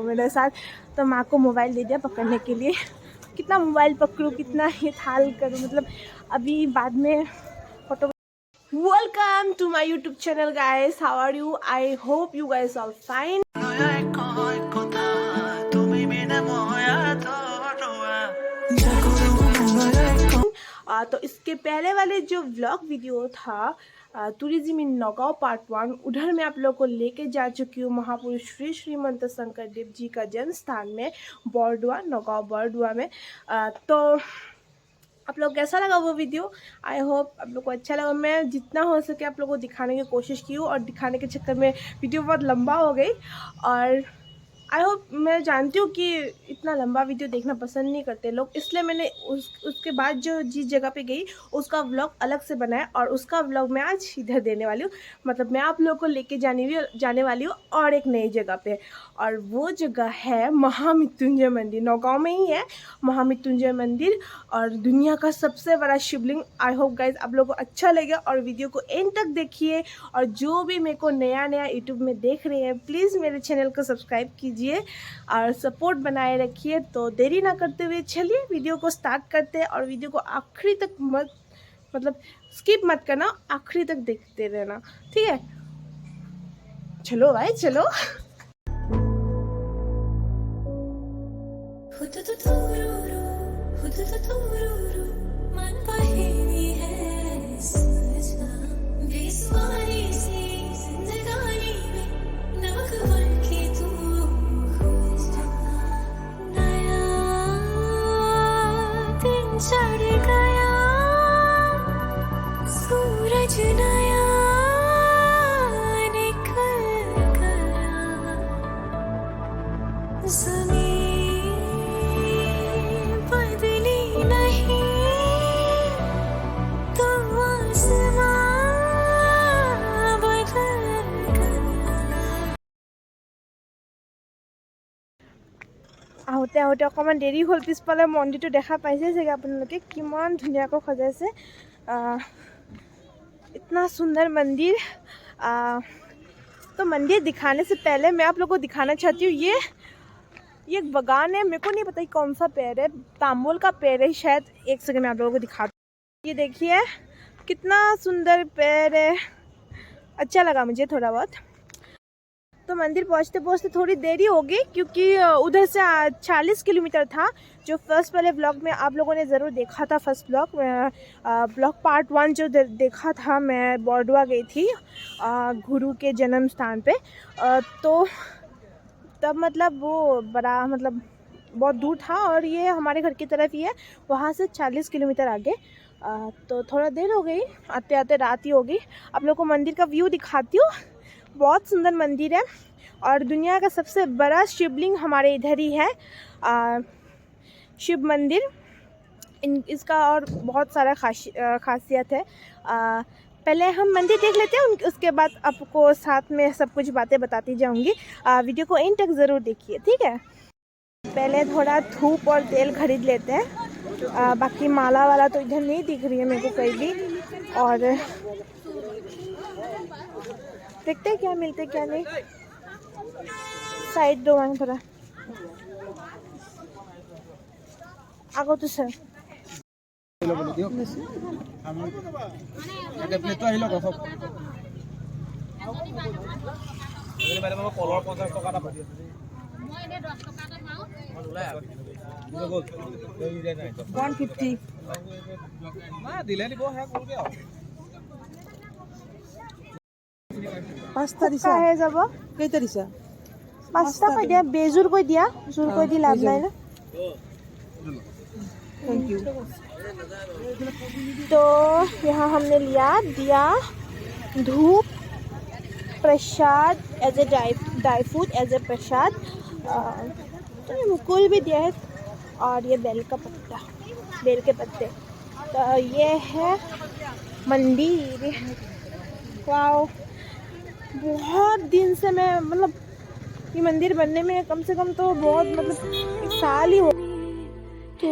मेरे साथ तो माँ को मोबाइल दे दिया पकड़ने के लिए। कितना मोबाइल पकड़ूँ, कितना ये थाल करूँ, मतलब अभी बाद में photo. Welcome to my YouTube channel guys, how are you? I hope you guys are fine. तो इसके पहले वाले जो व्लॉग वीडियो था टूरिज्म इन नगाँव पार्ट 1, उधर मैं आप लोग को लेके जा चुकी हूँ महापुरुष श्री श्रीमंत शंकरदेव जी का जन्म स्थान में, बरडुआ, नगाँव बरडुआ में। तो आप लोग कैसा लगा वो वीडियो? आई होप आप लोग को अच्छा लगा। मैं जितना हो सके आप लोग को दिखाने की कोशिश की हूँ, और दिखाने के चक्कर में वीडियो बहुत लंबा हो गई। और आई होप, मैं जानती हूँ कि इतना लंबा वीडियो देखना पसंद नहीं करते लोग, इसलिए मैंने उसके बाद जो जिस जगह पे गई उसका व्लॉग अलग से बनाया, और उसका व्लॉग मैं आज इधर देने वाली हूँ। मतलब मैं आप लोगों को लेके जाने वाली हूँ और एक नई जगह पे, और वो जगह है महामृत्युंजय मंदिर। नौगांव में ही है महामृत्युंजय मंदिर, और दुनिया का सबसे बड़ा शिवलिंग। आई होप गाइज आप लोगों को अच्छा लगेगा, और वीडियो को एंड तक देखिए। और जो भी मेरे को नया यूट्यूब में देख रहे हैं, प्लीज़ मेरे चैनल को सब्सक्राइब कीजिए और सपोर्ट बनाए रखिए। तो देरी ना करते हुए चलिए वीडियो को स्टार्ट करते हैं, और वीडियो को आखिरी तक मतलब स्किप मत करना, आखिरी तक देखते रहना, ठीक है? चलो भाई चलो। चढ़ गया सूरज नया निकल गया, ज़मीं बदली नहीं तो आसमां बदल गया। আহোঁতে আহোঁতে অকণমান দেৰি হ'ল। পিছফালে মন্দিৰটো দেখা পাইছে চাগে আপোনালোকে, কিমান ধুনীয়াকৈ সজাইছে। इतना सुंदर मंदिर। तो मंदिर दिखाने से पहले मैं आप लोगों को दिखाना चाहती हूँ, ये एक बागान है। मेरे को नहीं पता कौन सा पेड़ है, तांबुल का पेड़ है शायद। एक सेकंड मैं आप लोगों को दिखाती हूँ। ये देखिए कितना सुंदर पेड़ है, अच्छा लगा मुझे थोड़ा बहुत। तो मंदिर पहुंचते पहुंचते थोड़ी देरी हो गई, क्योंकि उधर से 40 किलोमीटर था। जो फर्स्ट वाले ब्लॉग में आप लोगों ने ज़रूर देखा था, फर्स्ट ब्लॉग पार्ट 1 जो देखा था, मैं बरडुआ गई थी गुरु के जन्म स्थान पे। तो तब मतलब वो बड़ा मतलब बहुत दूर था, और ये हमारे घर की तरफ ही है, वहाँ से 40 किलोमीटर आगे। तो थोड़ा देर हो गई, आते आते रात ही हो गई। आप लोग को मंदिर का व्यू दिखाती हूँ। बहुत सुंदर मंदिर है, और दुनिया का सबसे बड़ा शिवलिंग हमारे इधर ही है, शिव मंदिर। इसका और बहुत सारा खासियत है। पहले हम मंदिर देख लेते हैं, उसके बाद आपको साथ में सब कुछ बातें बताती जाऊंगी। वीडियो को एंड तक ज़रूर देखिए, ठीक है? पहले थोड़ा धूप और तेल खरीद लेते हैं। बाकी माला वाला तो इधर नहीं दिख रही है मेरे को कहीं भी, और देखते हैं क्या मिलते क्या नहीं। साइड दो वहाँ थोड़ा आगो तो सर। পাঁচটা দিছা হে যাব কেইটা দিছা? পাঁচটা কৈ দিয়া, বেজোৰ কৈ দিয়া, জোৰ কৈ দি লাভ নাই না। Thank you. तो यहाँ हमने लिया दिया, धूप, prasad as a dry fruit as a prasad, तो ये मुकुल भी दिया है, और ये बेल का पत्ता, बेल के पत्ते। तो ये है मंदिर। वाओ, बहुत दिन से मैं मतलब ये मंदिर बनने में कम से कम तो बहुत मतलब 1 साल ही हो। तो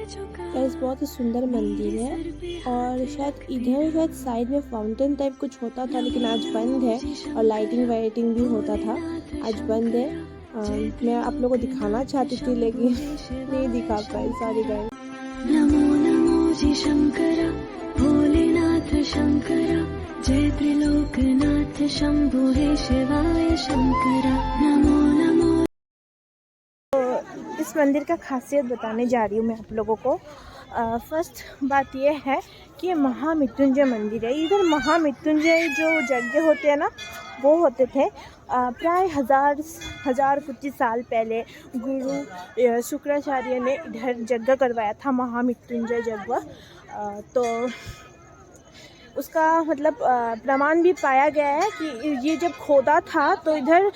गाइस बहुत ही सुंदर मंदिर है और शायद इधर शायद साइड में फाउंटेन टाइप कुछ होता था लेकिन आज बंद है और लाइटिंग वाइटिंग भी होता था, आज बंद है। मैं आप लोगों को दिखाना चाहती थी लेकिन नहीं दिखा पाई, सॉरी गाइस। नमो नमो जी शंकर भोलेनाथ शंकर जय त्रिलोकनाथ शंभो हे शिवाय शंकर नमो नमो। इस मंदिर का खासियत बताने जा रही हूँ मैं आप लोगों को। फर्स्ट बात यह है कि ये महामृत्युंजय मंदिर है। इधर महामृत्युंजय जो यज्ञ होते हैं ना वो होते थे प्राय हजार कुछ साल पहले गुरु शुक्राचार्य ने इधर यज्ञ करवाया था, महामृत्युंजय यज्ञ। तो उसका मतलब प्रमाण भी पाया गया है कि ये जब खोदा था तो इधर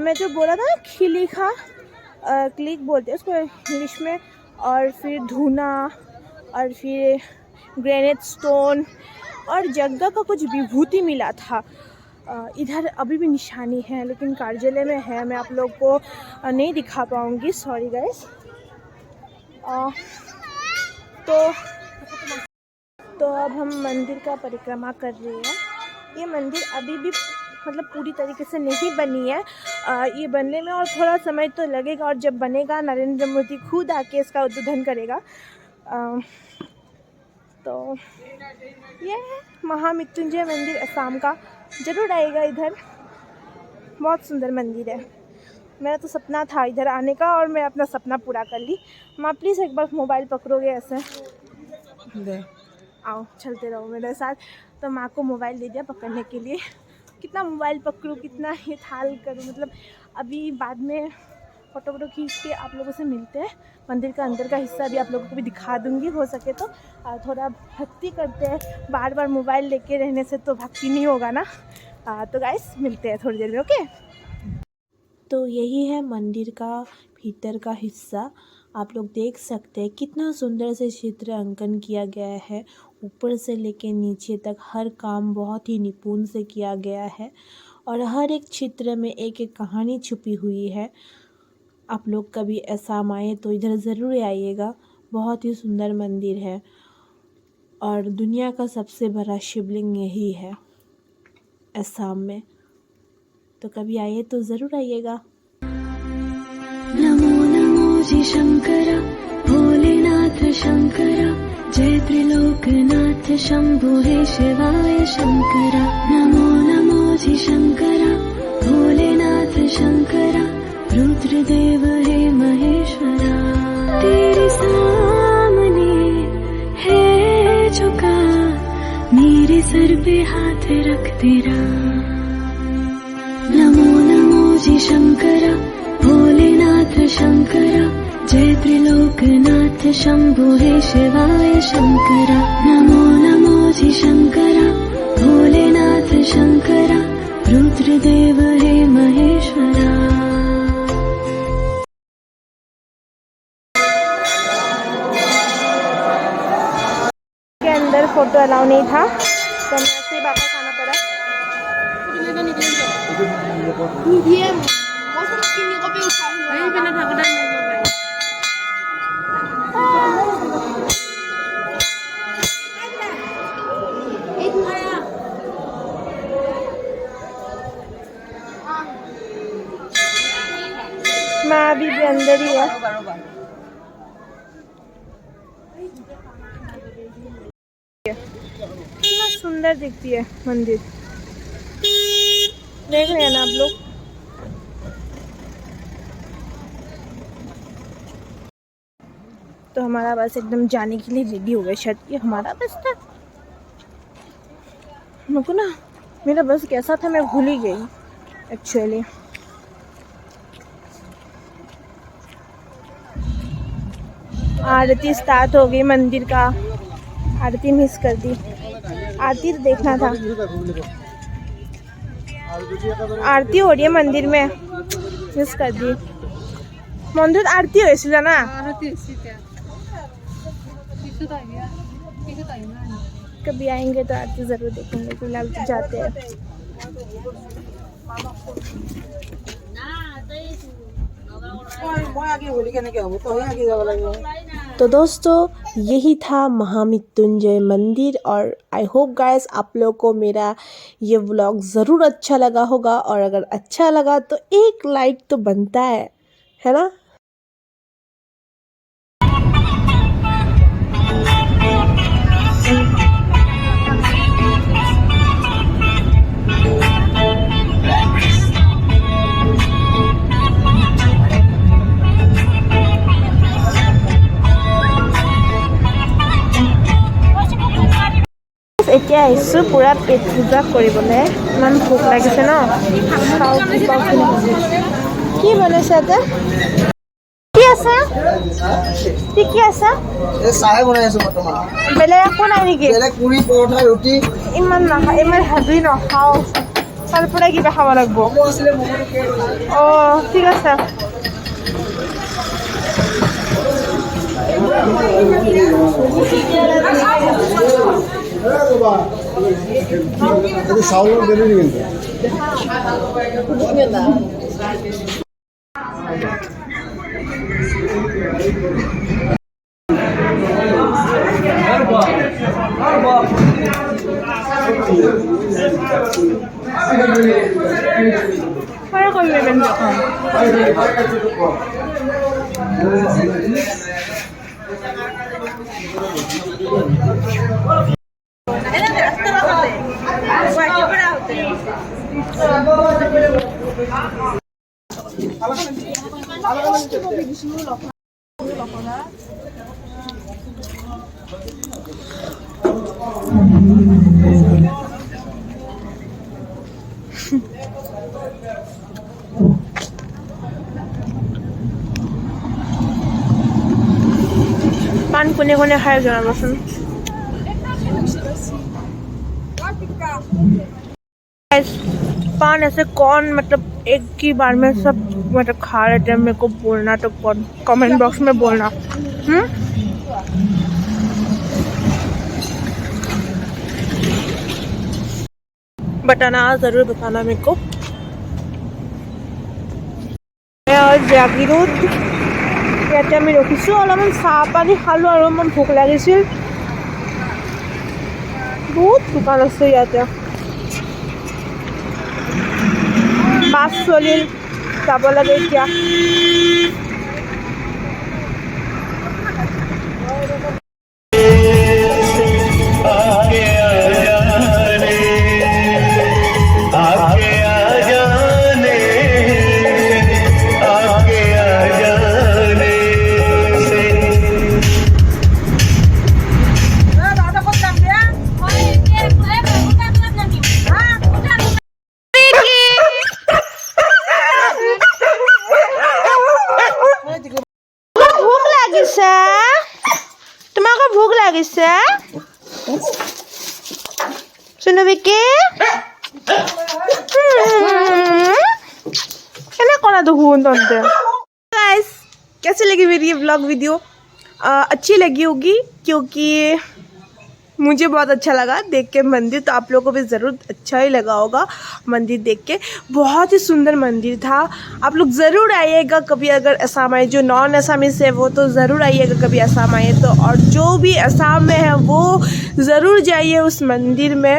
मैं जो बोला था ना खिलीखा क्लिक बोलते हैं उसको इंग्लिश में, और फिर धूना और फिर ग्रेनाइट स्टोन और जग्गा का कुछ विभूति मिला था। इधर अभी भी निशानी है लेकिन कार्यालय में है, मैं आप लोग को नहीं दिखा पाऊँगी, सॉरी गाइस। तो अब हम मंदिर का परिक्रमा कर रहे हैं। ये मंदिर अभी भी मतलब पूरी तरीके से नहीं बनी है, ये बनने में और थोड़ा समय तो लगेगा, और जब बनेगा नरेंद्र मोदी खुद आके इसका उद्घाटन करेगा। तो ये है महामृत्युंजय मंदिर असम का, ज़रूर आएगा इधर, बहुत सुंदर मंदिर है। मेरा तो सपना था इधर आने का और मैं अपना सपना पूरा कर ली। माँ प्लीज़ एक बार मोबाइल पकड़ोगे ऐसे, आओ चलते रहो मेरे साथ। तो माँ को मोबाइल दे दिया पकड़ने के लिए, कितना मोबाइल पकड़ूँ, कितना ये थाल करूँ, मतलब अभी बाद में फ़ोटो खींच के आप लोगों से मिलते हैं। मंदिर का अंदर का हिस्सा भी आप लोगों को भी दिखा दूँगी हो सके तो। थोड़ा भक्ति करते हैं, बार बार मोबाइल लेके रहने से तो भक्ति नहीं होगा ना। तो गाइस मिलते हैं थोड़ी देर में, ओके। तो यही है मंदिर का भीतर का हिस्सा, आप लोग देख सकते हैं कितना सुंदर से चित्र अंकन किया गया है। ऊपर से लेके नीचे तक हर काम बहुत ही निपुण से किया गया है और हर एक चित्र में एक एक कहानी छुपी हुई है। आप लोग कभी असम आए तो इधर ज़रूर आइएगा, बहुत ही सुंदर मंदिर है और दुनिया का सबसे बड़ा शिवलिंग यही है असम में। तो कभी आइए तो ज़रूर आइएगा। नमो नमो जी शंकर भोलेनाथ शंकर जय त्रिलोकनाथ शंभो हे शिवाय शंकर नमो नमो जी शंकर भोलेनाथ शंकर रुद्रदेव हे महेश्वरा तेरे सामने है झुका मेरे सर पे हाथ रख तेरा। नमो नमो जी शंकर भोलेनाथ शंकर जय त्रिलोकनाथ शंभो हे शिवाय शंकर नमो नमो जी शंकर भोलेनाथ शंकर रुद्रदेव हे महेश्वरा। के अंदर फोटो अलाउ नहीं था तो मैं ऐसे ही वापस आना पड़ा। मैं अभी भी अंदर ही है। कितना सुंदर दिखती है मंदिर, देख रहे हैं ना आप लोग। तो हमारा बस एकदम जाने के लिए रेडी हो गया, शायद ये हमारा बस था। मुझको ना मेरा बस कैसा था मैं भूल ही गई एक्चुअली। आरती स्टार्ट हो गई मंदिर का, आरती मिस कर दी, आरती तो देखना था। आरती हो रही है मंदिर में, मिस कर दी। मंदिर आरती हो ना, कभी आएंगे तो आरती जरूर देखेंगे, फिलहाल तो जाते हैं। तो तो दोस्तों यही था महामृत्युंजय मंदिर और आई होप गाइस आप लोगों को मेरा ये व्लॉग ज़रूर अच्छा लगा होगा और अगर अच्छा लगा तो एक लाइक तो बनता है ना। এতিয়া আহিছোঁ পুৰা পেট পূজা কৰিবলৈ। ইমান ভোক লাগিছে ন। কি বনাইছে ইয়াতে? কি আছে? কি আছে? চাহে বনাই আছো বৰ্তমান। বেলেগ একো নাই নেকি? বেলেগ পুৰি পৰঠা ৰুটি ইমান নাখাওঁ, ইমান হেভি নাখাওঁ। তাৰ পৰা কিবা খাব লাগিব। অঁ ঠিক আছে। চাউলৰ বেলি কিন্তু পান কোনে কোনে খাই জনাবচোন। पान ऐसे कौन मतलब एक ही बार में सब मतलब खा रहे थे, मेरे को बोलना तो कमेंट बॉक्स में बोलना। बताना, ज़रूर बताना मेरे को। और জাগিৰোড ইয়াতে আমি ৰখিছোঁ, অলপমান চাহ পানী খালোঁ আৰু ইমান ভোক লাগিছিল। বহুত দোকান আছে ইয়াতে। বাছ চলিল, যাব লাগে এতিয়া। তোমাকে ভোক লাগিছে सुनोविकी क्या करा तो गाइस कैसे लगी मेरी ये व्लॉग वीडियो? अच्छी लगी होगी क्योंकि मुझे बहुत अच्छा लगा देख के मंदिर, तो आप लोगों को भी ज़रूर अच्छा ही लगा होगा मंदिर देख के। बहुत ही सुंदर मंदिर था। आप लोग ज़रूर आइएगा कभी, अगर असम आए, जो नॉन असमीज है वो तो ज़रूर आइएगा कभी असम आए तो, और जो भी असम में है वो ज़रूर जाइए उस मंदिर में।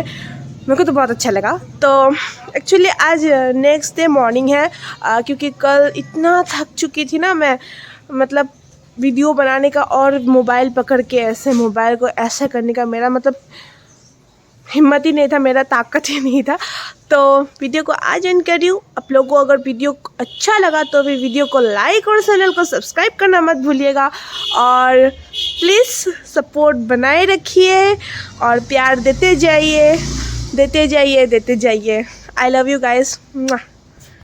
मेरे को तो बहुत अच्छा लगा। तो एक्चुअली आज नेक्स्ट डे मॉर्निंग है, क्योंकि कल इतना थक चुकी थी ना मैं, मतलब वीडियो बनाने का और मोबाइल पकड़ के ऐसे मोबाइल को ऐसा करने का मेरा मतलब हिम्मत ही नहीं था, मेरा ताकत ही नहीं था। तो वीडियो को आज एंड कर रही हूँ। आप लोगों को अगर वीडियो अच्छा लगा तो भी वीडियो को लाइक और चैनल को सब्सक्राइब करना मत भूलिएगा, और प्लीज़ सपोर्ट बनाए रखिए और प्यार देते जाइए। I love you guys.